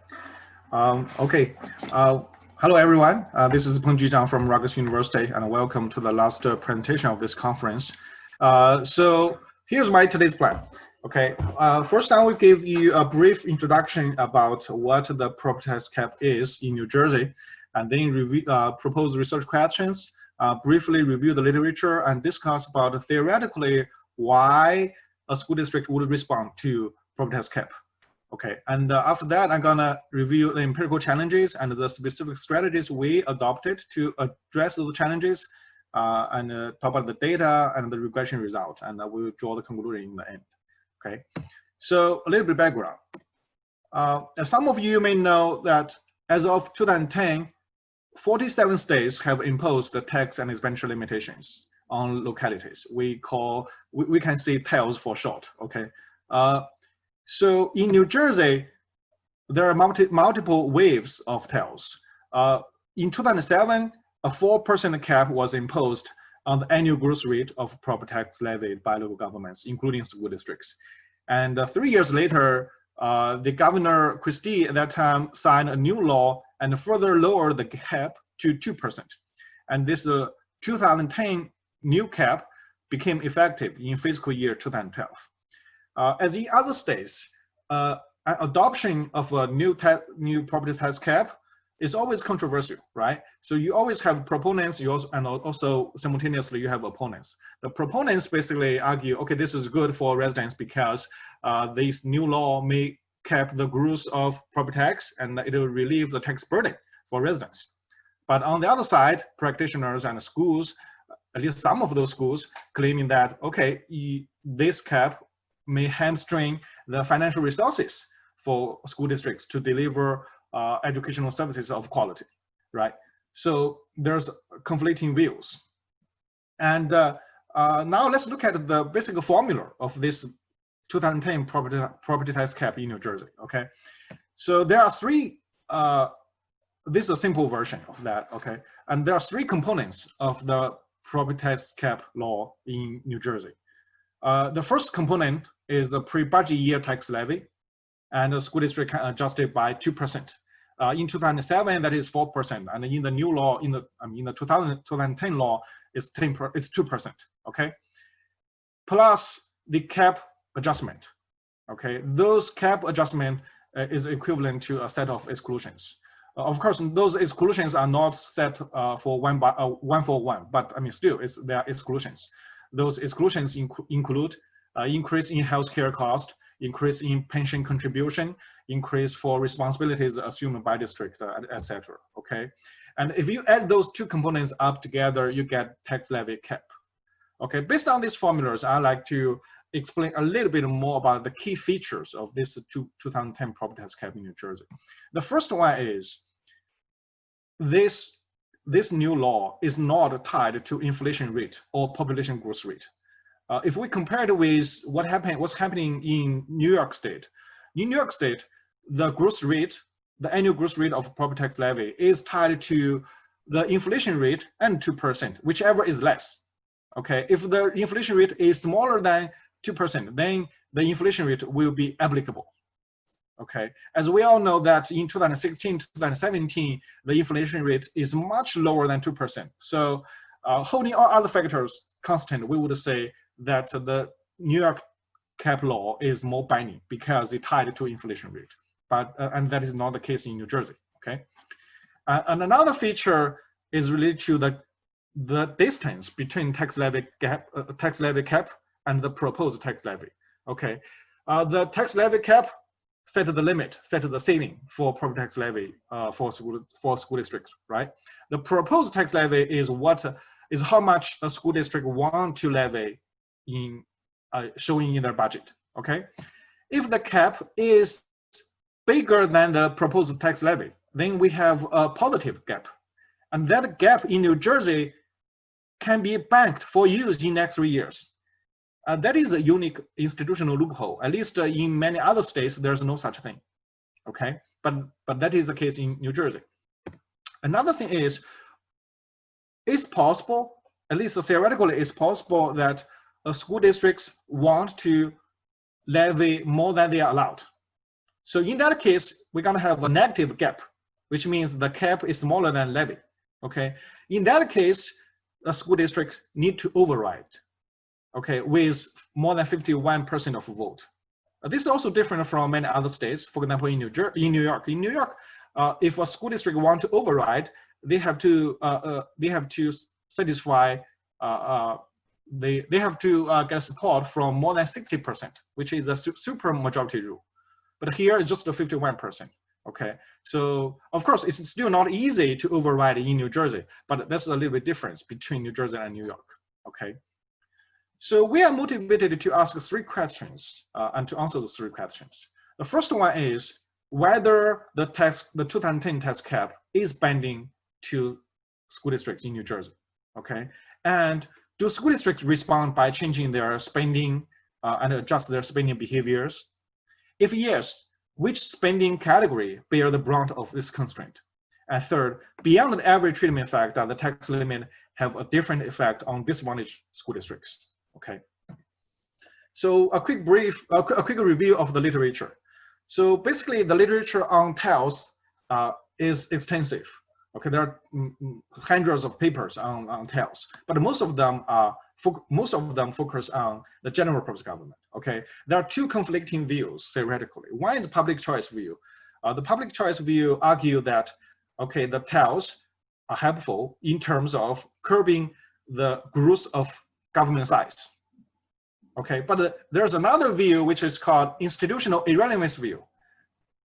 Hello, everyone. This is Pengju Zhang from Rutgers University, and welcome to the last presentation of this conference. So here's today's plan. Okay. First, I will give you a brief introduction about what the property tax cap is in New Jersey, and then propose research questions, briefly review the literature, and discuss about theoretically why a school district would respond to property tax cap. Okay, and after that, I'm gonna review the empirical challenges and the specific strategies we adopted to address those challenges, and talk about the data and the regression result, and we will draw the conclusion in the end. Okay, so a little bit background. Some of you may know that as of 2010, 47 states have imposed the tax and expenditure limitations on localities. We can say TALs for short, okay? So in New Jersey, there are multiple waves of TALs. In 2007, a 4% cap was imposed on the annual gross rate of property tax levied by local governments, including school districts. And 3 years later, the Governor Christie at that time signed a new law and further lowered the cap to 2%. And this 2010 new cap became effective in fiscal year 2012. As in other states, adoption of a new property tax cap is always controversial, right? So you always have proponents, and also simultaneously you have opponents. The proponents basically argue, okay, this is good for residents because this new law may cap the gross of property tax and it will relieve the tax burden for residents. But on the other side, practitioners and schools, at least some of those schools, claiming that, okay, this cap may hamstring the financial resources for school districts to deliver educational services of quality, right? So there's conflicting views. And now let's look at the basic formula of this 2010 property tax cap in New Jersey, okay? So there are three, this is a simple version of that, okay? And there are three components of the property tax cap law in New Jersey. The first component is the pre-budget year tax levy, and the school district can adjust it by 2%. In 2007, that is 4%, and in the new law, in the 2010 law, it's 2%. Okay, plus the cap adjustment. Okay, those cap adjustment is equivalent to a set of exclusions. Of course, those exclusions are not set for one for one, but I mean still, there are exclusions. Those exclusions include increase in healthcare cost, increase in pension contribution, increase for responsibilities assumed by district, etc. Okay, and if you add those two components up together, you get tax levy cap. Okay, based on these formulas, I'd like to explain a little bit more about the key features of this 2010 property tax cap in New Jersey. The first one is this new law is not tied to inflation rate or population growth rate. If we compare it with what's happening in New York State, the growth rate, the annual growth rate of property tax levy is tied to the inflation rate and 2%, whichever is less. Okay, if the inflation rate is smaller than 2%, then the inflation rate will be applicable. Okay, as we all know that in 2016, 2017, the inflation rate is much lower than 2%. So holding all other factors constant, we would say that the New York cap law is more binding because it's tied to inflation rate. But and that is not the case in New Jersey. Okay, and another feature is related to the distance between tax levy cap and the proposed tax levy. Okay, the tax levy cap set the limit, set the ceiling for property tax levy for school districts, right? The proposed tax levy is how much a school district want to levy in showing in their budget. Okay, if the cap is bigger than the proposed tax levy, then we have a positive gap, and that gap in New Jersey can be banked for use in next 3 years. That is a unique institutional loophole. At least in many other states, there's no such thing. Okay, but that is the case in New Jersey. Another thing is, it's possible, at least theoretically, it's possible that school districts want to levy more than they are allowed. So in that case, we're gonna have a negative gap, which means the cap is smaller than levy. Okay, in that case, the school districts need to override. Okay, with more than 51% of vote. This is also different from many other states. For example, in New York, if a school district wants to override, they have to satisfy. They have to get support from more than 60%, which is a super majority rule. But here it's just a 51%. Okay, so of course it's still not easy to override in New Jersey, but that's a little bit difference between New Jersey and New York. Okay. So we are motivated to ask 3 questions and to answer those 3 questions. The first one is whether the 2010 tax cap is binding to school districts in New Jersey. Okay, and do school districts respond by changing their spending and adjust their spending behaviors? If yes, which spending category bear the brunt of this constraint? And third, beyond the average treatment fact that the tax limit have a different effect on disadvantaged school districts. Okay. So a quick review of the literature. So basically, the literature on TELs is extensive. Okay, there are hundreds of papers on TELs, but most of them focus on the general purpose government. Okay, there are two conflicting views theoretically. One is public choice view. The public choice view argue that okay, the TELs are helpful in terms of curbing the growth of government size. Okay, but there's another view which is called institutional irrelevance view.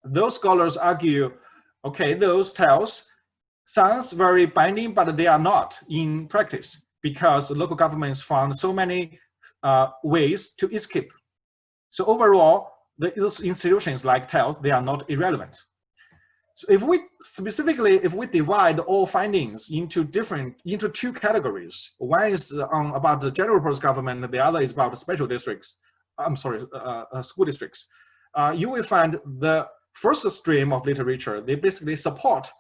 Those scholars argue, okay, those TELs sounds very binding, but they are not in practice because local governments found so many ways to escape. So overall, those institutions like TELs, they are not irrelevant. So if we divide all findings into two categories, one is about the general purpose government, the other is about special districts. I'm sorry, school districts. You will find the first stream of literature, they basically support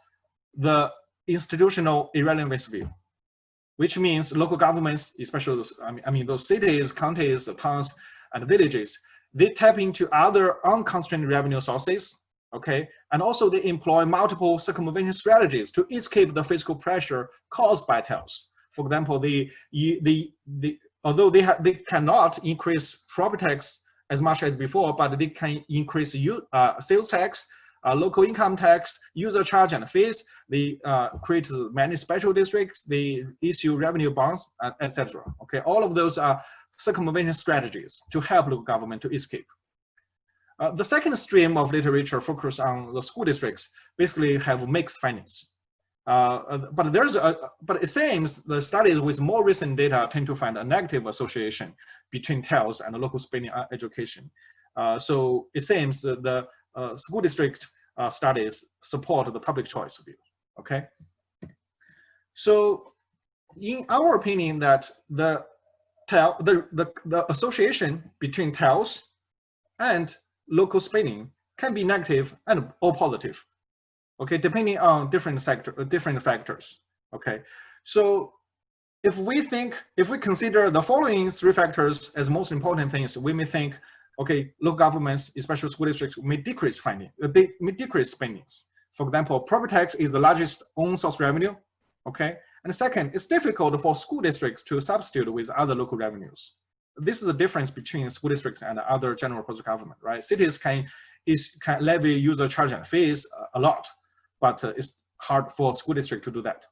the institutional irrelevance view, which means local governments, especially those cities, counties, towns, and villages, they tap into other unconstrained revenue sources, okay, and also they employ multiple circumvention strategies to escape the fiscal pressure caused by TELs. For example, although they cannot increase property tax as much as before, but they can increase sales tax, local income tax, user charge and fees. They create many special districts. They issue revenue bonds, etc. Okay, all of those are circumvention strategies to help local government to escape. The second stream of literature focus on the school districts basically have mixed findings. But it seems the studies with more recent data tend to find a negative association between TELs and local spending education. So it seems that the school district studies support the public choice view. Okay. So in our opinion, that the association between TELs and local spending can be negative and or positive, okay, depending on different factors. Okay, so if we consider the following three factors as most important things, we may think, okay, local governments, especially school districts, may decrease spendings. For example, property tax is the largest own source revenue. Okay, and second, it's difficult for school districts to substitute with other local revenues. This is the difference between school districts and other general purpose government, right? Cities can levy user charge and fees a lot, but it's hard for school district to do that.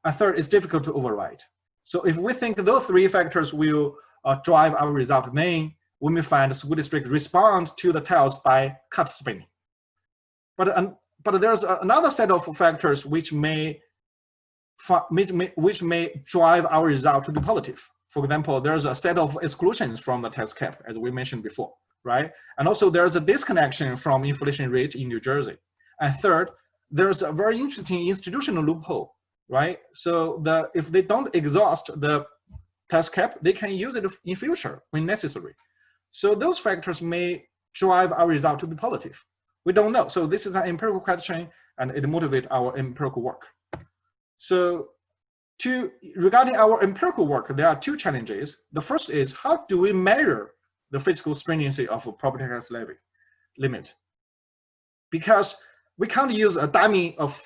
And third, it's difficult to override. So if we think those three factors will drive our result, then we may find the school district respond to the TELs by cut spending. But there's another set of factors which may drive our result to be positive. For example, there's a set of exclusions from the tax cap, as we mentioned before, right? And also there's a disconnection from inflation rate in New Jersey. And third, there's a very interesting institutional loophole, right? So if they don't exhaust the tax cap, they can use it in future when necessary. So those factors may drive our result to be positive. We don't know. So this is an empirical question, and it motivates our empirical work. So regarding our empirical work, there are two challenges. The first is, how do we measure the fiscal stringency of a property tax levy limit? Because we can't use a dummy of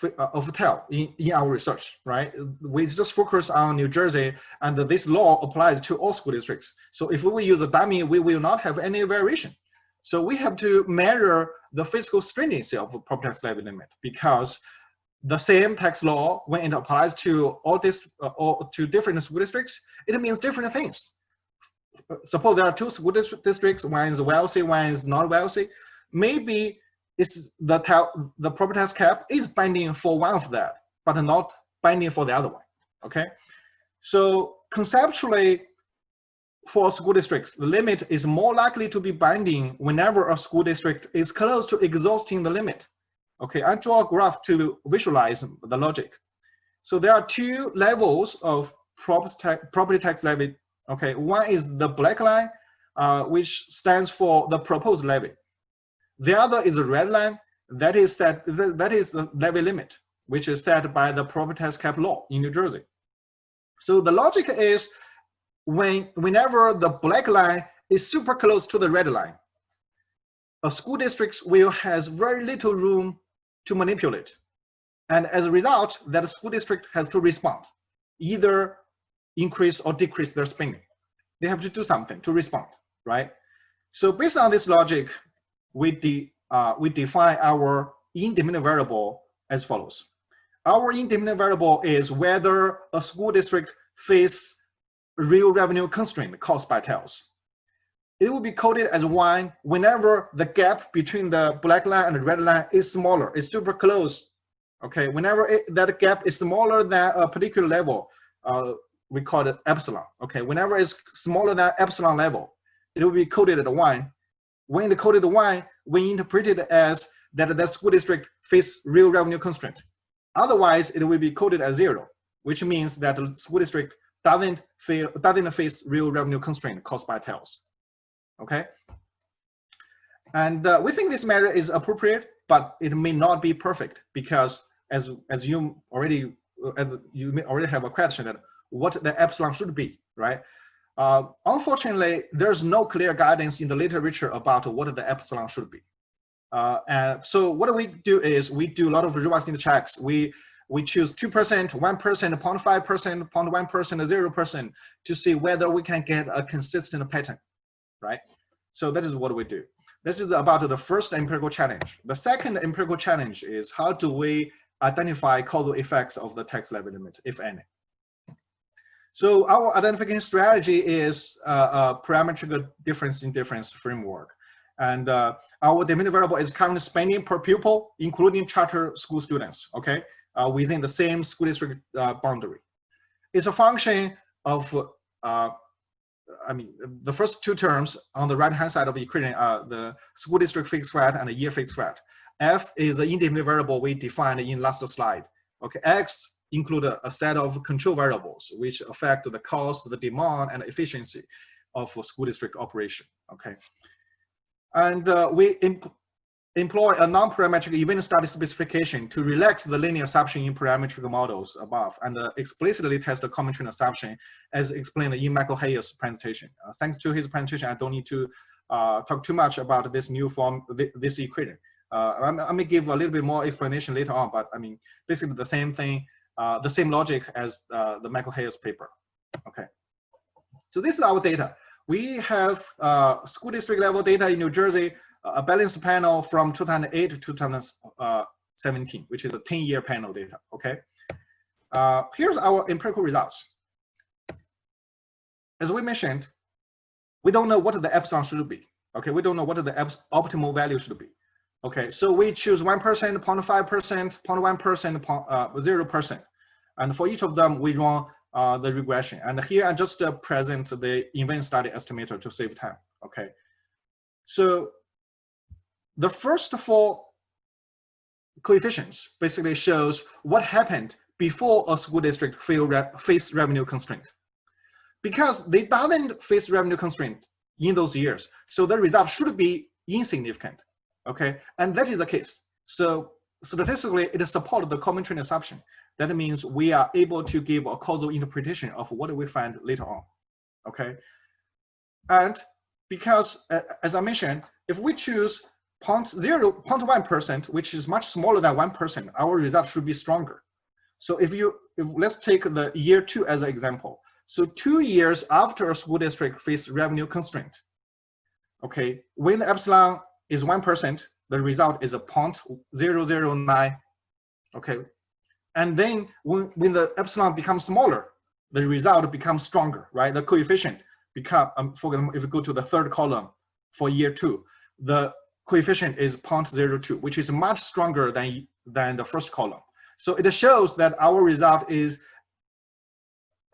TEL in our research, right? We just focus on New Jersey, and this law applies to all school districts. So if we use a dummy, we will not have any variation. So we have to measure the fiscal stringency of a property tax levy limit, because the same tax law, when it applies to all to different school districts, it means different things. Suppose there are two school districts, one is wealthy, one is not wealthy. Maybe it's the property tax cap is binding for one of that, but not binding for the other one. Okay, so conceptually, for school districts, the limit is more likely to be binding whenever a school district is close to exhausting the limit. Okay, I draw a graph to visualize the logic. So there are two levels of property tax levy. Okay, one is the black line, which stands for the proposed levy. The other is the red line, that is the levy limit, which is set by the property tax cap law in New Jersey. So the logic is whenever the black line is super close to the red line, a school district will has very little room to manipulate. And as a result, that school district has to respond, either increase or decrease their spending. They have to do something to respond, right? So based on this logic, we define our independent variable as follows. Our independent variable is whether a school district faces real revenue constraint caused by TELs. It will be coded as 1 whenever the gap between the black line and the red line is smaller, it's super close. Okay, whenever that gap is smaller than a particular level, we call it epsilon. Okay, whenever it's smaller than epsilon level, it will be coded at 1. When it's coded at 1, we interpret it as that the school district faces real revenue constraint. Otherwise, it will be coded as 0, which means that the school district doesn't face real revenue constraint caused by TELs. Okay, and we think this measure is appropriate, but it may not be perfect because as you already have a question that what the epsilon should be, right? Unfortunately, there's no clear guidance in the literature about what the epsilon should be. And so what we do is we do a lot of robustness checks. We choose 2%, 1%, 0.5%, 0.1%, 0% to see whether we can get a consistent pattern, right? So that is what we do. This is about the first empirical challenge. The second empirical challenge is how do we identify causal effects of the tax levy limit, if any. So our identification strategy is a parametric difference in difference framework. And our dependent variable is current spending per pupil, including charter school students, okay, within the same school district boundary. It's a function of, the first 2 terms on the right-hand side of the equation are the school district fixed rate and the year fixed rate. F is the independent variable we defined in last slide. Okay, X include a set of control variables which affect the cost, the demand, and efficiency of a school district operation. Okay, and we employ a non-parametric event study specification to relax the linear assumption in parametric models above and explicitly test the common trend assumption as explained in Michael Hayes' presentation. Thanks to his presentation, I don't need to talk too much about this new form, this equation. I may give a little bit more explanation later on, but I mean, basically the same thing, the same logic as the Michael Hayes paper. Okay, so this is our data. We have school district level data in New Jersey, a balanced panel from 2008 to 2017, which is a 10-year panel data, okay? Here's our empirical results. As we mentioned, we don't know what the epsilon should be, okay? We don't know what the optimal value should be, okay? So we choose 1%, 0.5%, 0.1%, 0%. And for each of them, we run the regression. And here I just present the event study estimator to save time, okay? So the first 4 coefficients basically shows what happened before a school district faced revenue constraint. Because they didn't face revenue constraint in those years, so the result should be insignificant, okay? And that is the case. So statistically, it supports the common trend assumption. That means we are able to give a causal interpretation of what we find later on, okay? And because, as I mentioned, if we choose 0.1%, which is much smaller than 1%, our result should be stronger. So if let's take the year 2 as an example. So 2 years after a school district faced revenue constraint, okay, when the epsilon is 1%, the result is a 0.009, okay? And then when the epsilon becomes smaller, the result becomes stronger, right? The coefficient become, for example, if we go to the 3rd column for year 2, the coefficient is 0.02, which is much stronger than the first column. So it shows that our result is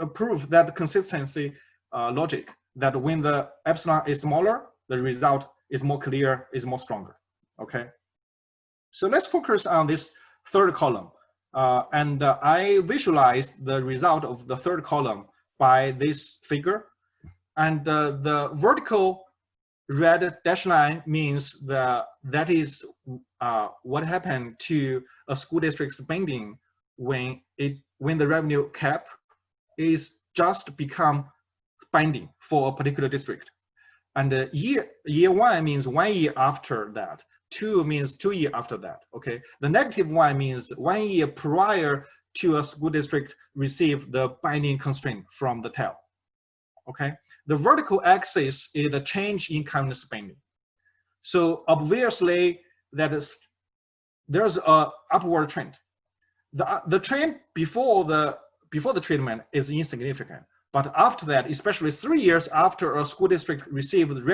a proof that the consistency logic, that when the epsilon is smaller, the result is more clear, is more stronger, okay? So let's focus on this 3rd column. I visualized the result of the 3rd column by this figure. And the vertical red dashed line means that is what happened to a school district spending when the revenue cap is just become binding for a particular district. And year 1 means 1 year after that. 2 means 2 years after that. Okay. The -1 means 1 year prior to a school district receive the binding constraint from the TEL. Okay. The vertical axis is the change in current spending. So obviously there's a upward trend. The trend before the treatment is insignificant, but after that, especially 3 years after a school district received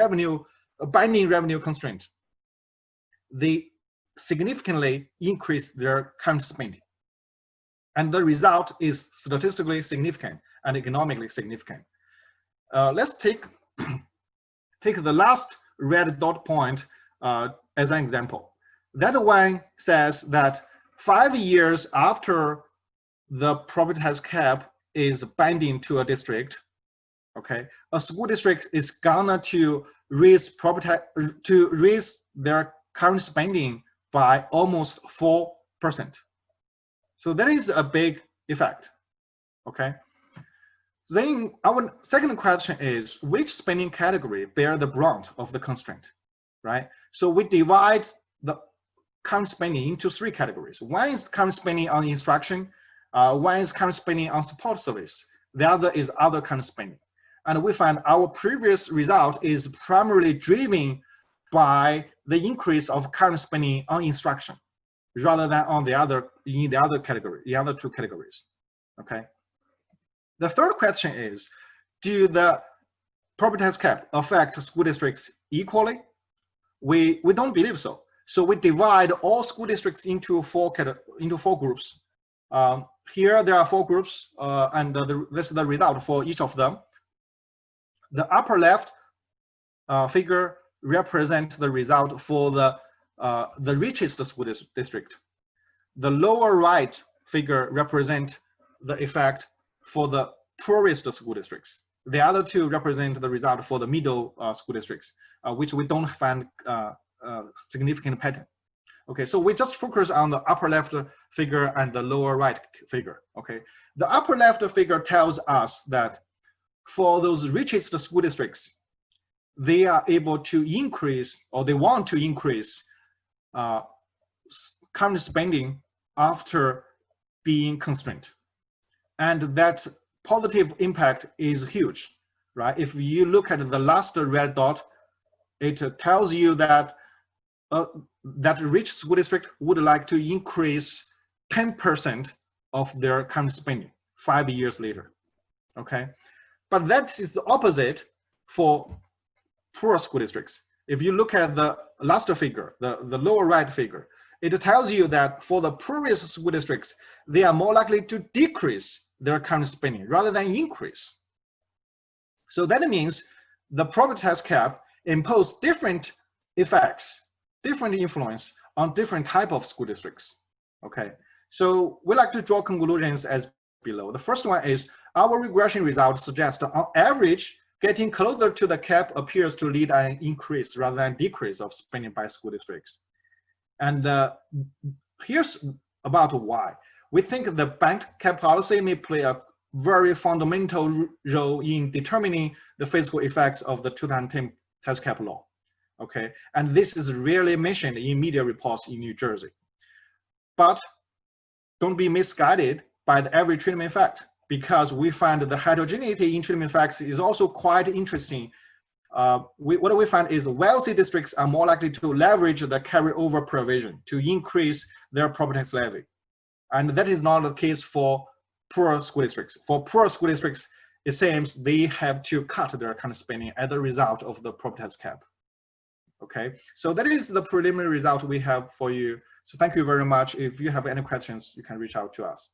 binding revenue constraint, they significantly increase their current spending, and the result is statistically significant and economically significant. Let's take the last red dot point as an example. That one says that 5 years after the property tax cap is binding to a district, okay, a school district is gonna to raise their current spending by almost 4%. So that is a big effect, okay. Then our second question is, which spending category bear the brunt of the constraint, right? So we divide the current spending into 3 categories. One is current spending on instruction, one is current spending on support service, the other is other current spending. And we find our previous result is primarily driven by the increase of current spending on instruction, rather than on the other category, the other 2 categories, okay? The third question is, do the property tax cap affect school districts equally? We don't believe so. So we divide all school districts into 4 groups. Here there are 4 groups, and this is the result for each of them. The upper left figure represents the result for the richest school district. The lower right figure represents the effect for the poorest school districts. The other 2 represent the result for the middle school districts, which we don't find significant pattern. Okay, so we just focus on the upper left figure and the lower right figure. Okay, the upper left figure tells us that for those richest school districts, they are able to increase, or they want to increase current spending after being constrained. And that positive impact is huge, right? If you look at the last red dot, it tells you that that rich school district would like to increase 10% of their current spending 5 years later, okay? But that is the opposite for poor school districts. If you look at the last figure, the lower right figure, it tells you that for the poorest school districts, they are more likely to decrease their current spending rather than increase. So that means the property tax cap impose different effects, different influence on different type of school districts. Okay, so we like to draw conclusions as below. The first one is our regression results suggest on average, getting closer to the cap appears to lead an increase rather than decrease of spending by school districts. And here's about why. We think the bank cap policy may play a very fundamental role in determining the fiscal effects of the 2010 tax cap law. Okay, and this is rarely mentioned in media reports in New Jersey. But don't be misguided by the average treatment effect, because we find the heterogeneity in treatment effects is also quite interesting. What we find is wealthy districts are more likely to leverage the carryover provision to increase their property tax levy. And that is not the case for poor school districts. For poor school districts, it seems they have to cut their current spending as a result of the property tax cap. Okay, so that is the preliminary result we have for you. So thank you very much. If you have any questions, you can reach out to us.